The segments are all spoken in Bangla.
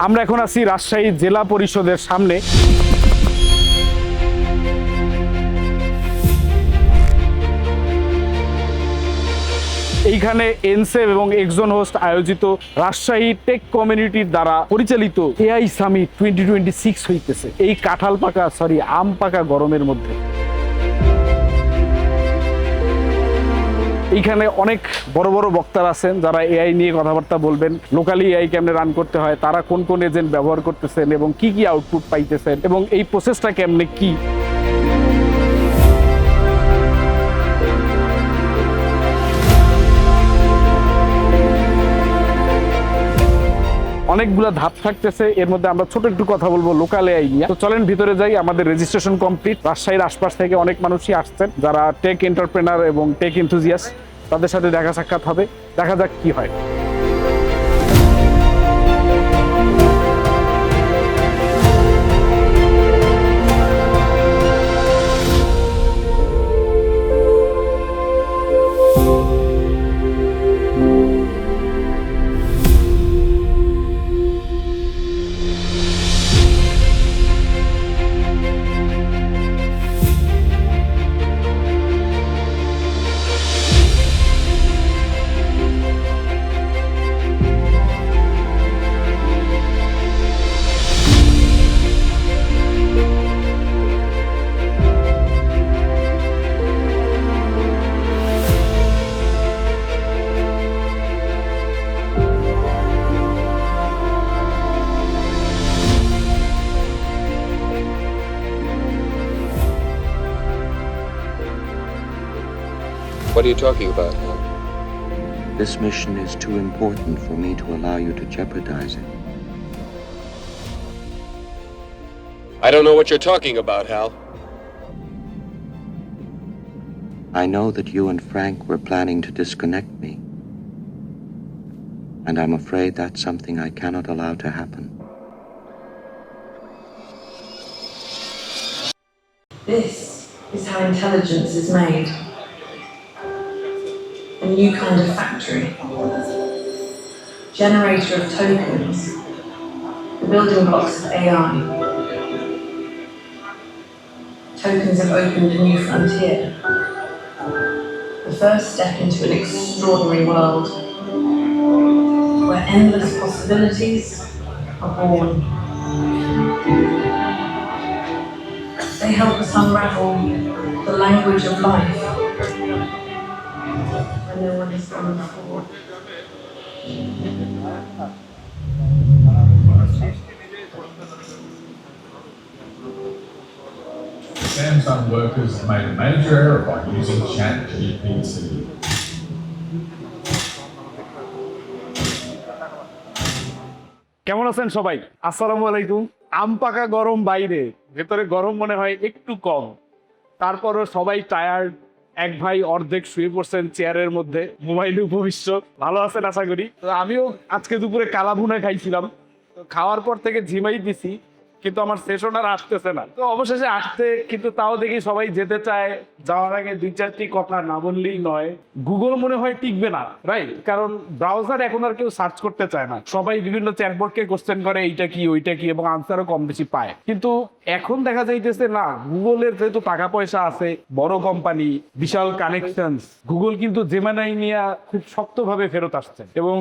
আমরা এখন আছি রাজশাহী জেলা পরিষদের সামনে। এইখানে এনসেভ এবং এক্সন হোস্ট আয়োজিত রাজশাহী টেক কমিউনিটির দ্বারা পরিচালিত এআই সামিট 2026 হইতেছে এই আম পাকা গরমের মধ্যে। এইখানে অনেক বড় বড় বক্তারা আছেন যারা এআই নিয়ে কথাবার্তা বলবেন, লোকালি এআই কেমনে রান করতে হয়, তারা কোন কোন এজেন্ট ব্যবহার করতেছেন এবং কি কি আউটপুট পাইতেছেন এবং এই প্রসেসটা কেমনে কি। অনেকগুলা ধাপ থাকতেছে, এর মধ্যে আমরা ছোট একটু কথা বলবো লোকাল এআই নিয়ে। তো চলেন ভিতরে যাই। আমাদের রেজিস্ট্রেশন কমপ্লিট। রাজশাহীর আশপাশ থেকে অনেক মানুষই আসছেন যারা টেক এন্টারপ্রেনার এবং টেক এনথুজিয়াস্ট, তাদের সাথে দেখা সাক্ষাৎ হবে, দেখা যাক কি হয়। What are you talking about, Hal? This mission is too important for me to allow you to jeopardize it. I don't know what you're talking about, Hal. I know that you and Frank were planning to disconnect me. And I'm afraid that's something I cannot allow to happen. This is how intelligence is made. A new kind of factory. Generator of tokens. The building blocks of AI. Tokens have opened a new frontier. The first step into an extraordinary world where endless possibilities are born. They help us unravel the language of life when no one has gone before. Samsung workers made a major error by using ChatGPT. কেমন আছেন সবাই? আসসালামু আলাইকুম। আম পাকা গরম বাইরে, ভেতরে গরম মনে হয় একটু কম, তারপরও সবাই টায়ার্ড। এক ভাই অর্ধেক শুয়ে পড়ছেন চেয়ারের মধ্যে, মোবাইলে উপবিষ্ট। ভালো আছেন আশা করি। তো আমিও আজকে দুপুরে কালাভুনা খাইছিলাম, তো খাওয়ার পর থেকে ঝিমাই দিছি, কিন্তু আমার সেশন আর আসতেছে না। তো অবশেষে আসতে, কিন্তু তাও দেখি সবাই যেতে চায়। যাওয়ার আগে দুই চারটি কথা না বললেই নয়। গুগল মনে হয় টিকবে না, রাইট? কারণ ব্রাউজার এখন আর কেউ সার্চ করতে চায় না, সবাই বিভিন্ন চ্যাটবটকে কোশ্চেন করে এইটা কি ওইটা কি, এবং আনসারও কম বেশি পায়। কিন্তু এখন দেখা যাইতেছে না, গুগলের যেহেতু টাকা পয়সা আছে, বড় কোম্পানি, বিশাল কানেকশন, গুগল কিন্তু জেমিনাই নিয়ে খুব শক্তভাবে ফেরত আসছে। এবং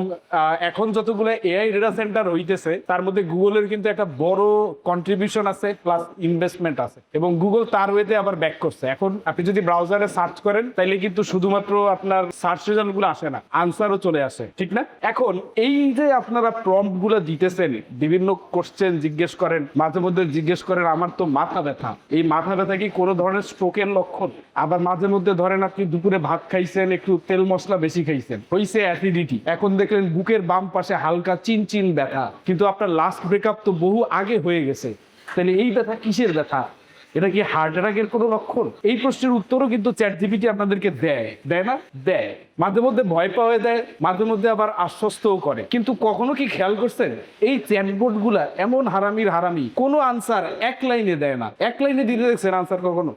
এখন যতগুলো এআই ডেটা সেন্টার হইতেছে তার মধ্যে গুগলের কিন্তু একটা বড় কন্ট্রিবিউশন আছে, প্লাস ইনভেস্টমেন্ট আছে, এবং গুগল তার ওয়েতে আবার ব্যাক করছে। এখন আপনি যদি ব্রাউজারে সার্চ করেন তাইলে কিন্তু শুধুমাত্র আপনার সার্চ রেজাল্ট গুলো আসে না, আনসারও চলে আসে, ঠিক না? এখন এই যে আপনারা প্রম্পট গুলো দিতেছেন, বিভিন্ন কোশ্চেন জিজ্ঞেস করেন, মাঝে মধ্যে জিজ্ঞেস করেন আমার তো মাথা ব্যথা, এই মাথা ব্যথা কি কোনো ধরনের স্ট্রোকের লক্ষণ? আবার মাঝে মধ্যে ধরেন আপনি দুপুরে ভাত খাইছেন, একটু তেল মশলা বেশি খাইছেন, হইছে অ্যাসিডিটি, এখন দেখলেন বুকের বাম পাশে হালকা চিনচিন ব্যথা, কিন্তু আপনার লাস্ট ব্রেকআপ তো বহু আগে হয়ে গেছে, তাহলে এই ব্যথা কিসের ব্যথা? এটা কি হার্ট অ্যাটাকের কোনো লক্ষণ? এই প্রশ্নের উত্তরও কিন্তু চ্যাটজিপিটি আপনাদেরকে দেয় না? দেয়। মাঝে মধ্যে ভয় পাওয়া দেয়, মাঝে মধ্যে আবার আশ্বস্তও করে। কিন্তু কখনো কি খেয়াল করছেন এই চ্যাটবোট গুলা এমন হারামি, কোনো আনসার এক লাইনে দেয় না। এক লাইনে দিতে দেখছেন আনসার কখনো?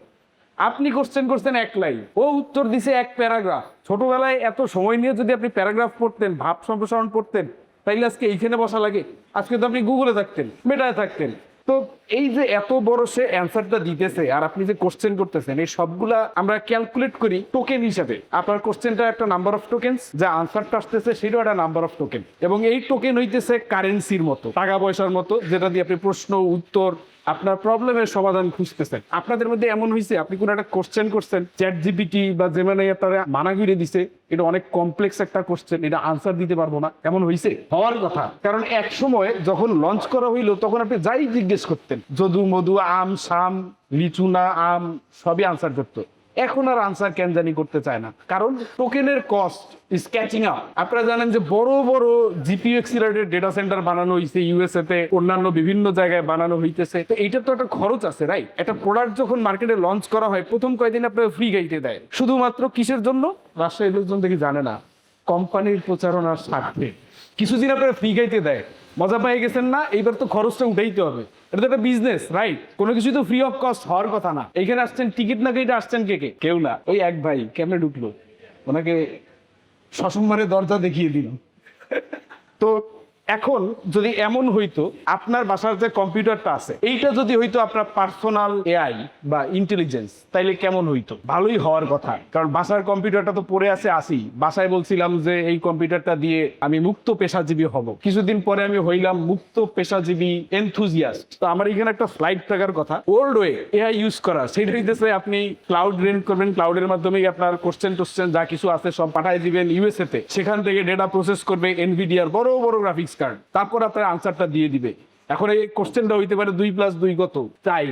আপনি কোশ্চেন করছেন এক লাইন, ও উত্তর দিছে এক প্যারাগ্রাফ। ছোটবেলায় এত সময় নিয়ে যদি আপনি প্যারাগ্রাফ পড়তেন, ভাব সম্প্রসারণ পড়তেন, তাইলে আজকে এইখানে বসা লাগে? আজকে তো আপনি গুগলে থাকতেন, মেটায় থাকতেন। তো এই যে এত বড় সে অ্যান্সারটা দিতেছে আর আপনি যে কোশ্চেন করতেছেন, এই সবগুলা আমরা ক্যালকুলেট করি টোকেন হিসাবে। আপনার কোশ্চেনটা একটা নাম্বার অফ টোকেনস, যা আনসারটা আসতেছে সেটাও একটা নাম্বার অফ টোকেন, এবং এই টোকেন হইতেছে কারেন্সির মতো, টাকা পয়সার মতো, যেটা দিয়ে আপনি প্রশ্ন উত্তর আপনার প্রবলেমের সমাধান খুঁজতেছেন। আপনাদের মধ্যে এমন হয়েছে আপনি কোনো একটা কোশ্চেন করছেন, চ্যাট জিপিটি বা জেমিনাই আপনারা মানা করে দিছে এটা অনেক কমপ্লেক্স একটা কোশ্চেন, এটা আনসার দিতে পারবো না, এমন হয়েছে? হওয়ার কথা। কারণ এক সময় যখন লঞ্চ করা হইলো তখন আপনি যাই জিজ্ঞেস করতেন, যদু মধু আম শাম লিচু না আম, সবই আনসার করতো। এখন আর আনসার কেন জানি করতে চায় না, কারণ টোকেনের কস্ট ইজ ক্যাচিং আপ। আপনারা জানেন যে বড় বড় জিপিইউ এক্সিলারেটেড ডেটা সেন্টার বানানো হয়েছে ইউএসএ তে, অন্যান্য বিভিন্ন জায়গায় বানানো হইতেছে। তো এইটার তো একটা খরচ আছে, রাইট? একটা প্রোডাক্ট যখন মার্কেটে লঞ্চ করা হয় প্রথম কয়েকদিন আপনার ফ্রি গাইতে দেয়, শুধুমাত্র কিসের জন্য? রাজশাহীর লোকজন দেখি জানে না, কোম্পানির প্রচারণার স্বার্থে কিছুদিন আপনারা ফ্রি গাইতে দেয়। মজা পেয়ে গেছেন না? এইবার তো খরচটা উঠাইতে হবে, এটা তো একটা বিজনেস, রাইট? কোনো কিছু তো ফ্রি অফ কস্ট হওয়ার কথা না। এইখানে আসছেন টিকিট না কেটে আসছেন কে? কেউ না। ওই এক ভাই কেমনে ঢুকলো, ওনাকে সসম্মানে দরজা দেখিয়ে দিল। তো এখন যদি এমন হইতো আপনার বাসার যে কম্পিউটারটা আছে এইটা যদি হইতো আপনার পার্সোনাল এআই বা ইন্টেলিজেন্স, তাইলে কেমন হইতো? ভালোই হওয়ার কথা, কারণ বাসার কম্পিউটারটা তো পড়ে আছে আসি। বাসায় বলছিলাম যে এই কম্পিউটারটা দিয়ে আমি মুক্ত পেশাজীবী হব, কিছুদিন পরে আমি হইলাম মুক্ত পেশাজীবী এনথুজিয়াস্ট। তো আমার এখানে একটা ফ্লাইট থাকার কথা, ওল্ড ওয়ে এআই ইউজ করা, সেটা হইতেছে আপনি ক্লাউড রেন্ট করবেন, ক্লাউডের মাধ্যমে আপনার কোশ্চেন টোশ্চেন যা কিছু আছে সব পাঠাই দিবেন ইউএসএ তে, সেখান থেকে ডেটা প্রসেস করবে এনভিডিআর বড় বড় গ্রাফিক্স কার্ড, তারপর আপনার আনসারটা দিয়ে দিবে। এখন এই কোশ্চেনটা হইতে পারে 2+2 কত, তাই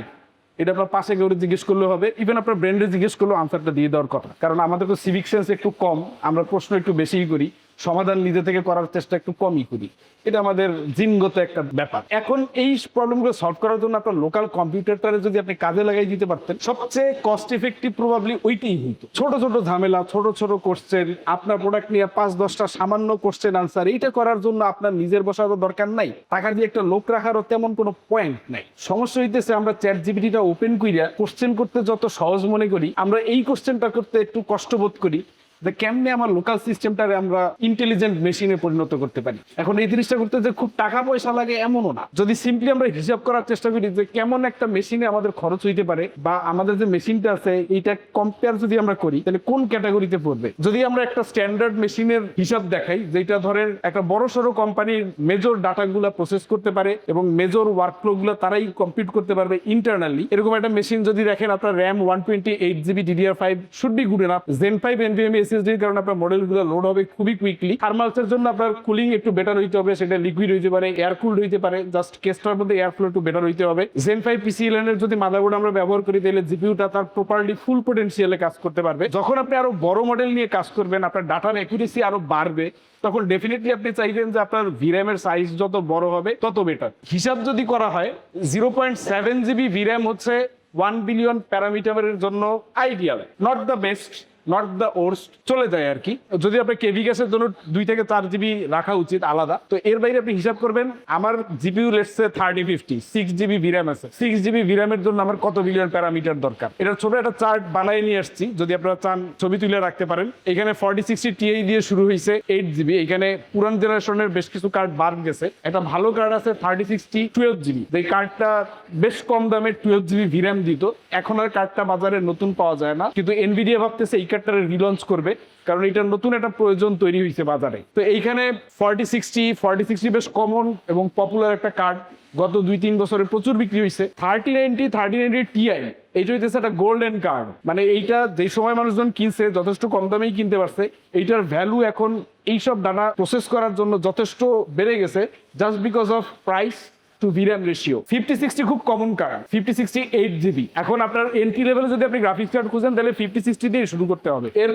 এটা আপনার পাশে কেউ জিজ্ঞেস করলে হবে, ইভেন আপনার ব্রেন্ডে জিজ্ঞেস করলেও আনসারটা দিয়ে দেওয়ার কথা। কারণ আমাদের তো সিভিক সেন্স একটু কম, আমরা প্রশ্ন একটু বেশিই করি, সমাধান নিজে থেকে করার চেষ্টা একটু কমই করি, এটা আমাদের জিনগত একটা ব্যাপার। এখন এই প্রবলেমগুলো সলভ করার জন্য আপনার লোকাল কম্পিউটারটারে যদি আপনি কাজে লাগাই দিতে পারতেন, সবচেয়ে কস্ট এফেক্টিভ প্রবাবলি ওইটাই হইতো। ছোট ছোট ঝামেলা, ছোট ছোট কোশ্চেন, আপনার প্রোডাক্ট নিয়ে 5-10টা সামান্য কোশ্চেন আনসার, এইটা করার জন্য আপনার নিজের বসারও দরকার নাই, টাকা দিয়ে একটা লোক রাখারও তেমন কোনো পয়েন্ট নাই। সমস্যা হইতেছে আমরা চ্যাট জিপিটিটা ওপেন কইরা কোশ্চেন করতে যত সহজ মনে করি, আমরা এই কোশ্চেনটা করতে একটু কষ্ট বোধ করি যে কেমনে আমার লোকাল সিস্টেমটারে আমরা ইন্টেলিজেন্ট মেশিনে পরিণত করতে পারি। এখন এই জিনিসটা করতে যে খুব টাকা পয়সা লাগে এমনও না, যদি সিম্পলি আমরা হিসাব করার চেষ্টা করি যে কেমন একটা মেশিনে আমাদের খরচ হইতে পারে, বা আমাদের যে মেশিনটা আছে এইটা কম্পেয়ার যদি আমরা করি তাহলে কোন ক্যাটাগরিতে পড়বে। যদি আমরা একটা স্ট্যান্ডার্ড মেশিনের হিসাব দেখাই, যেটা ধরেন একটা বড় সড়ো কোম্পানির মেজর ডাটাগুলো প্রসেস করতে পারে এবং মেজর ওয়ার্কফ্লো গুলো তারাই কমপ্লিট করতে পারবে ইন্টারনালি, এরকম একটা মেশিন যদি দেখেন, আপনার RAM 128GB DDR5 should be good enough, Zen 5 NVMe SSD এর কারণে আপনার মডেলগুলো লোড হবে খুবই কুইকলি। থার্মালসের জন্য আপনার কুলিং একটু বেটার হইতে হবে, সেটা লিকুইড হইতে পারে, এয়ার কুলড হইতে পারে, জাস্ট কেসটার মধ্যে এয়ার ফ্লো একটু বেটার হইতে হবে। Zen 5 PCLN এর যদি মাদারবোর্ড আমরা ব্যবহার করি তাহলে জিপিইউটা তার প্রপারলি ফুল পোটেনশিয়ালে কাজ করতে পারবে। যখন আপনি আরো বড় মডেল নিয়ে কাজ করবেন, আপনার ডাটার অ্যাকুরেসি আরো বাড়বে, তখন ডেফিনেটলি আপনি চাইবেন যে আপনার ভিরাম এর সাইজ যত বড় হবে তত বেটার। হিসাব যদি করা হয় 0.7GB ভিরাম হচ্ছে 1 বিলিয়ন প্যারামিটারের জন্য ideal, not the best, not the worst, চলে যায় আর কি। যদি আপনি কেভি গ্যাসের জন্য 2 থেকে 4GB রাখা উচিত আলাদা। তো এর বাইরে আপনি হিসাব করবেন আমার জিপিইউ লেটস সে 3050 6GB ভিরাম আছে, 6GB ভিরামের জন্য আমার কত বিলিয়ন প্যারামিটার দরকার। এটার ছোট একটা চার্ট বানাই নিয়ে আসছি, যদি আপনারা চান ছবি তুলে রাখতে পারেন। এখানে 4060 Ti দিয়ে শুরু হয়েছে 8GB, এখানে পুরান জেনারেশনের বেশ কিছু কার্ড বাদ গেছে। একটা ভালো কার্ড আছে 3060 12GB, যে কার্ডটা বেশ কম দামে 12GB ভিরাম দিত, এখন আর কার্ডটা বাজারে নতুন পাওয়া যায় না, কিন্তু এনভিডিয়া ভাবতেছে এই কার্ডটারে রিলঞ্চ করবে, কারণ এটা নতুন একটা প্রয়োজন তৈরি হয়েছে বাজারে। তো এইখানে 4060 বেশ কমন এবং পপুলার একটা কার্ড, গত 2-3 বছরে প্রচুর বিক্রি হয়েছে। 3090 Ti এইটা হইতেছে একটা গোল্ডেন কার্ড, মানে এইটা যে সময় মানুষজন কিনছে যথেষ্ট কম দামেই কিনতে পারছে, এইটার ভ্যালু এখন এইসব ডাটা প্রসেস করার জন্য যথেষ্ট বেড়ে গেছে, just because of price to ভিরাম রেশিও। 5060 খুব কমন কার্ড, 5060 8GB। এখন আপনার এন্ট্রি লেভেলে যদি আপনি গ্রাফিক্স কার্ড খুঁজেন তাহলে 5060 দিয়ে শুরু করতে হবে, এর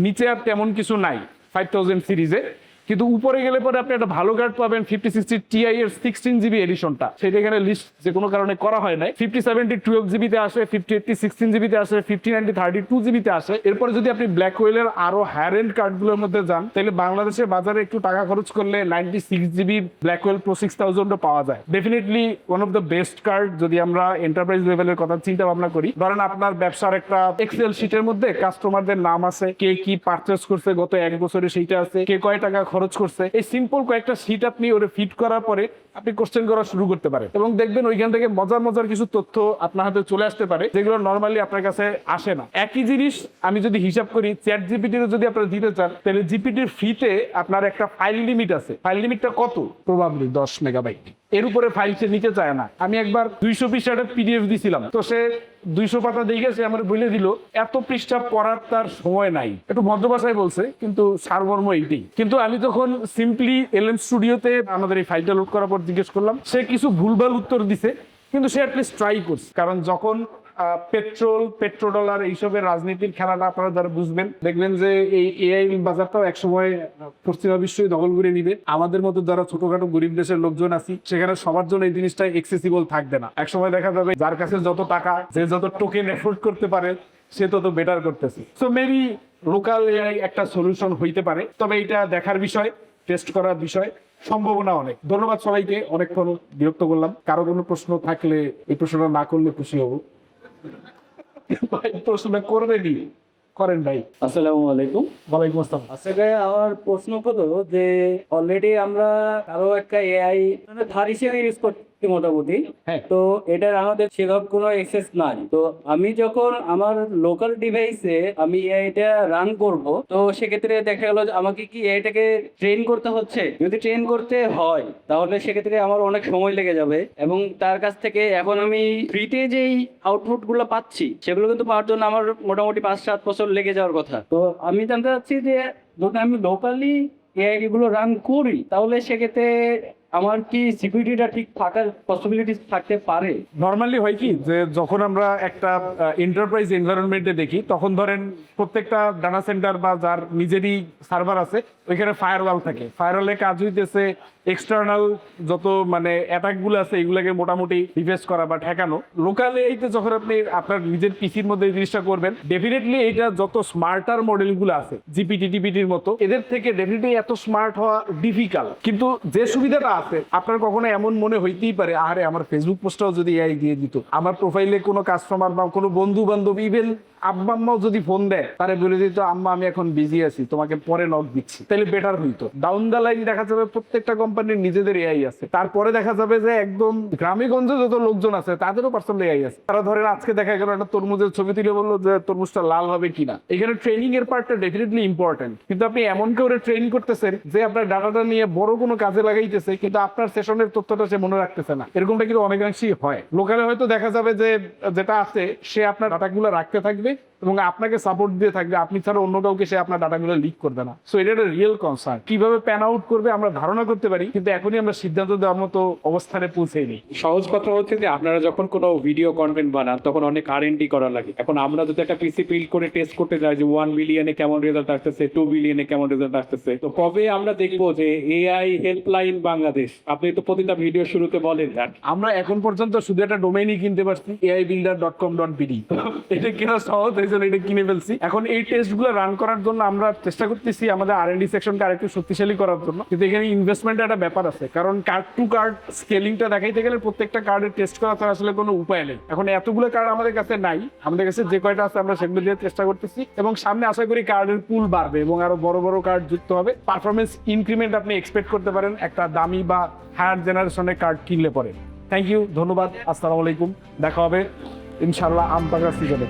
নিচে আর তেমন কিছু নাই 5000 সিরিজে। কিন্তু উপরে গেলে পরে আপনি একটা ভালো কার্ড পাবেন 5060 Ti এর 16GB এডিশনটা, সেটা এখানে লিস্ট যে কোনো কারণে করা হয় নাই। 5070 12GB তে আসে, 5080 16GB তে আসে, 5090 32GB তে আসে। এরপরে যদি আপনি ব্ল্যাক ওয়েলের আরো হায়ার এন্ড কার্ডগুলোর মধ্যে যান, তাহলে বাংলাদেশের বাজারে একটু টাকা খরচ করলে 96GB ব্ল্যাক ওয়েল Pro 6000 পাওয়া যায়। Definitely one of the best card যদি আমরা এন্টারপ্রাইজ লেভেলের কথা চিন্তা ভাবনা করি। ধরেন আপনার ব্যবসার একটা এক্সেল শিটের মধ্যে কাস্টমারদের নাম আছে, কে কি পারচেস করছে গত 1 বছরে সেইটা আছে, কে কয় টাকা খরচ করছে, এই সিম্পল কয়েকটা শীট আপনি ওরে ফিট করার পরে আপনি কোশ্চেন করা শুরু করতে পারেন এবং দেখবেন ওইখান থেকে মজার মজার কিছু তথ্য আপনার হাতে চলে আসতে পারে যেগুলো নর্মালি আপনার কাছে আসে না। একই জিনিস আমি যদি হিসাব করি, চ্যাট জিপিটির যদি আপনারা দিতে চান তাহলে জিপিটির ফ্রিতে আপনার একটা ফাইল লিমিট আছে। ফাইল লিমিটটা কত? Probably 10 megabyte. এর উপরে ফাইল সে নিতে চায় না। আমি একবার 200 পৃষ্ঠার পিডিএফ দিছিলাম, তো সে 200 পাতা দেখে সে আমার বলে দিল এত পৃষ্ঠা পড়ার তার সময় নাই। একটু ভদ্র ভাষায় বলছে, কিন্তু সারমর্ম এইটাই। কিন্তু আমি তখন সিম্পলি এলএম স্টুডিওতে আমাদের এই ফাইলটা লোড করার পর জিজ্ঞেস করলাম, সে কিছু ভুলভাল উত্তর দিছে, কিন্তু সে অ্যাটলিস্ট ট্রাই করছে। কারণ যখন পেট্রোডলার এইসবের রাজনীতির খেলাটা আপনারা যারা বুঝবেন, দেখবেন যে এই এআই বাজারটাও একসময় পশ্চিমা বিশ্বই দখল করে নিবে। আমাদের মতো যারা ছোটখাটো গরিব দেশের লোকজন আছি, সেখানে সবার জন্য এই জিনিসটা এক্সেসিবল থাকবে না। একসময় দেখা যাবে যার কাছে যত টাকা, যে যত টোকেন এফোর্ড করতে পারে, সে তত বেটার করতেছে। সো মেবি লোকাল এআই একটা সলিউশন হইতে পারে, তবে এটা দেখার বিষয়, টেস্ট করার বিষয়, সম্ভাবনা অনেক। ধন্যবাদ সবাইকে, অনেকক্ষণ বিরক্ত করলাম। কারো কোনো প্রশ্ন থাকলে এই প্রশ্নটা না করলে খুশি হব। ভাই প্রশ্ন করবেনি, করেন ভাই। আসসালামু আলাইকুম। ওয়ালাইকুম আসসালাম। আচ্ছা ভাই, আমার প্রশ্ন হলো যে অলরেডি আমরা আরো একটা এআই ধার হিসেবে ইউজ করছি মোটামুটি। হ্যাঁ। তো এটার আমাদের সেরকম কোনো অ্যাক্সেস নাই। তো আমি যখন আমার লোকাল ডিভাইসে আমি এআইটা রান করব, তো সেক্ষেত্রে দেখা গেল আমাকে কি এআইটাকে ট্রেন করতে হচ্ছে। যদি ট্রেন করতে হয় তাহলে সেক্ষেত্রে আমার অনেক সময় লেগে যাবে, এবং তার কাছ থেকে এখন আমি ফ্রিতে যেই আউটপুট গুলো পাচ্ছি সেগুলো কিন্তু পাওয়ার জন্য আমার মোটামুটি 5-7 বছর লেগে যাওয়ার কথা। তো আমি জানতে চাচ্ছি যে যদি আমি লোকালি এআই গুলো রান করি, তাহলে সেক্ষেত্রে আমার কি সিকিউরিটিটা ঠিক থাকার পসিবিলিটিস থাকতে পারে? নর্মালি হয় কি, যে যখন আমরা একটা এন্টারপ্রাইজ এনভায়রনমেন্টে দেখি, তখন ধরেন প্রত্যেকটা ডাটা সেন্টার বা যার নিজেরই সার্ভার আছে, ওইখানে ফায়ারওয়াল থাকে। ফায়ারওয়ালে কাজ হইতেছে এক্সটার্নাল যত মানে অ্যাটাক গুলো আছে এগুলোকে মোটামুটি ডিফেন্স করা বা ঠেকানো। লোকালি এইতে যখন আপনি আপনার নিজের পিসির মধ্যে এই জিনিসটা করবেন, ডেফিনেটলি এটা যত স্মার্টার মডেল গুলো আছে জিপিটি টিপিটির মতো, এদের থেকে ডেফিনেটলি এত স্মার্ট হওয়া ডিফিকাল্ট। কিন্তু যে সুবিধাটা আছে, আপনার কখনো এমন মনে হইতেই পারে, আরে আমার ফেসবুক পোস্টটাও যদি এআই দিয়ে দিত, আমার প্রোফাইলে কোনো কাস্টমার বা কোনো বন্ধু বান্ধব, ইভেন আব্বা আম্মাও যদি ফোন দেয়, তারে বলে দিত আম্মা আমি এখন বিজি আছি, তোমাকে পরে নক দিচ্ছি, তাহলে বেটার হইতো। ডাউন দ্য লাইন দেখা যাবে প্রত্যেকটা কোম্পানির নিজেদের এআই আছে। তারপরে দেখা যাবে যে একদম গ্রামে গঞ্জে যত লোকজন আছে তাদেরও পার্সোনাল এআই আছে। তারা ধরেন আজকে দেখা গেল একটা তরমুজের ছবি তুলে বললো যে তরমুজটা লাল হবে কিনা। এখানে ট্রেনিং এর পার্টটা ডেফিনেটলি ইম্পর্টেন্ট, কিন্তু আপনি এমন করে ট্রেন করতেছেন যে আপনার ডাটাটা নিয়ে বড় কোনো কাজে লাগাইতেছে, কিন্তু আপনার সেশনের তথ্যটা সে মনে রাখতেছে না। এরকমটা কিন্তু অনেকাংশেই হয়। লোকালে হয়তো দেখা যাবে যে যেটা আছে সে আপনার ডাটাগুলো রাখতে থাকবে এবং আপনাকে সাপোর্ট দিয়ে থাকবে, আপনি ছাড়া অন্য কাউকে সে আপনার ডাটাগুলো লিক করবে না। সো এটা একটা রিয়েল কনসার্ন। কিভাবে প্যান আউট করবে আমরা ধারণা করতে পারি, কিন্তু এখনই আমরা সিদ্ধান্ত দেওয়ার মতো অবস্থানে পৌঁছেইনি। সহজ কথা হচ্ছে যে আপনারা যখন কোনো ভিডিও কন্টেন্ট বানান তখন অনেক R&D করা লাগে। এখন আমরা যদি একটা পিসি বিল্ড করে টেস্ট করতে যাই যে 1 বিলিয়নে কেমন রেজাল্ট আসতেছে, 2 বিলিয়নে কেমন রেজাল্ট আসতেছে, তো কবে আমরা দেখবো যে এআই হেল্পলাইন বাংলাদেশ? আপনি তো প্রতিটা ভিডিও শুরুতে বলেন that আমরা এখন পর্যন্ত শুধু একটা ডোমেইনই কিনতে পারছি, aibuilder.com.bd। এটা কেনা সহজ, এই জন্য এটা কিনে ফেলছি। এখন এই টেস্টগুলো রান করার জন্য আমরা চেষ্টা করতেছি আমাদের R&D সেকশনকে আরেকটু শক্তিশালী করার জন্য, কিন্তু এখানে ইনভেস্টমেন্টের একটা ব্যাপার আছে। কারণ কার্ড টু কার্ড স্কেলিংটা দেখাইতে গেলে প্রত্যেকটা কার্ডের টেস্ট করা ছাড়া আসলে কোনো উপায় নেই। এখন এতগুলো কার্ড আমাদের কাছে নাই, আমাদের কাছে যে কয়টা আছে আমরা সেগুলো দিয়ে চেষ্টা করতেছি, এবং সামনে আশা করি কার্ডের পুল বাড়বে এবং আরো বড় বড় কার্ড যুক্ত হবে। পারফরমেন্স ইনক্রিমেন্ট আপনি এক্সপেক্ট করতে পারেন একটা দামি বা হায়ার জেনারেশনের কার্ড কিনলে পরে। থ্যাংক ইউ, ধন্যবাদ, আসসালামু আলাইকুম। দেখা হবে ইনশাআল্লাহ আম পাকার সিজনে।